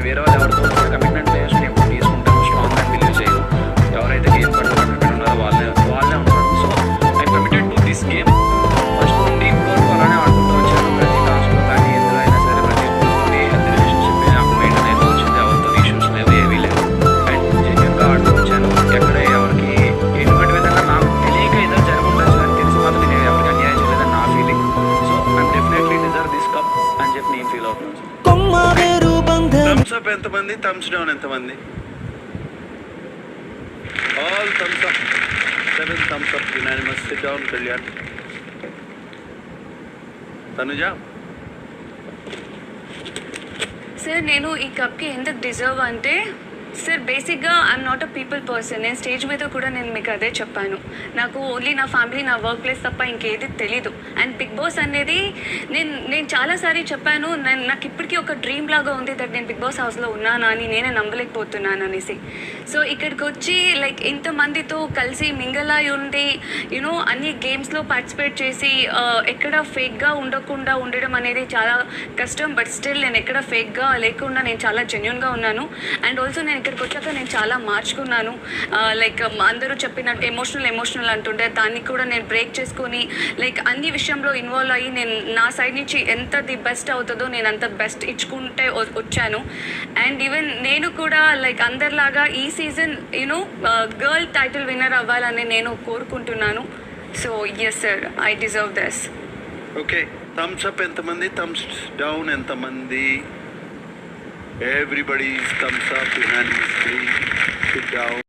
వేరే వాళ్ళు ఎవరితో కమిట్మెంట్ ప్లేయర్స్ ఎప్పుడు తీసుకుంటాము, స్ట్రాంగ్ అని బిలీవ్ చేయము. ఎవరైతే గేమ్ పట్ల కమిటెడ్ ఉన్నారో వాళ్ళే ఉంటారు. So I committed to this game. First నుండి ఇప్పుడు వరకు అలానే ఆడుకుంటూ వచ్చాను. ప్రతి టాస్క్లో కానీ ఎందులో అయినా సరే ప్రతి ఒక్కరితోటి హెల్తీ రిలేషన్షిప్ నాకు మెయింటైన్ అయితే వచ్చింది. ఎవరితో ఇష్యూస్ లేవు, ఏవీ లేవు. అండ్ జెన్యున్గా ఆడుతూ వచ్చాను. ఎక్కడ ఎవరికి ఎటువంటి విధంగా నాకు తెలియక ఏదో జరుగుండొచ్చు, కానీ తెలిసి మాత్రం నేను ఎవరికి అన్యాయం చేయలేదని నా feeling. So I'm definitely deserve this cup అని చెప్పి నేను ఫీల్ అవుతున్నాను. థమ్స్ అప్ ఎంతమంది, థమ్స్ డౌన్ ఎంతమంది? All thumbs up. 7 thumbs up, unanimous. Sit down, Kalyan. Tanuja? Sir నేను ఈ కప్కి ఎందుకు డిజర్వ్ అంటే సార్ బేసిక్గా I'm not a people person. నేను స్టేజ్ మీద కూడా నేను మీకు అదే చెప్పాను. నాకు ఓన్లీ నా ఫ్యామిలీ, నా వర్క్ ప్లేస్ తప్ప ఇంకేది తెలీదు. అండ్ బిగ్ బాస్ అనేది నేను చాలాసారి చెప్పాను, నాకు ఇప్పటికీ ఒక డ్రీమ్ లాగా ఉంది దట్ నేను బిగ్ బాస్ హౌస్లో ఉన్నానా అని నేనే నమ్మలేకపోతున్నాను అనేసి. సో ఇక్కడికి వచ్చి లైక్ ఇంతమందితో కలిసి మింగల్ అయి ఉండి యూనో అన్ని గేమ్స్లో పార్టిసిపేట్ చేసి ఎక్కడ ఫేక్గా ఉండకుండా ఉండడం అనేది చాలా కష్టం. బట్ స్టిల్ నేను ఎక్కడ ఫేక్గా లేకుండా నేను చాలా జెన్యున్గా ఉన్నాను. అండ్ ఆల్సో నేను ఇక్కడికి వచ్చాక నేను చాలా మార్చుకున్నాను. లైక్ అందరూ చెప్పినట్టు ఎమోషనల్ అంటుండే దాన్ని కూడా నేను బ్రేక్ చేసుకొని లైక్ అన్ని విషయంలో ఇన్వాల్వ్ అయ్యి నేను నా సైడ్ నుంచి ఎంత ది బెస్ట్ అవుతుందో నేను అంత బెస్ట్ ఇచ్చుకుంటే వచ్చాను. అండ్ ఈవెన్ నేను కూడా లైక్ అందరిలాగా ఈ season you know girl title winner అవ్వాలని నేను కోరుకుంటున్నాను. So yes sir, I deserve this. Okay, thumbs up ఎంతమంది, థమ్స్ డౌన్ ఎంతమంది? Everybody's thumbs up unanimously. Sit down.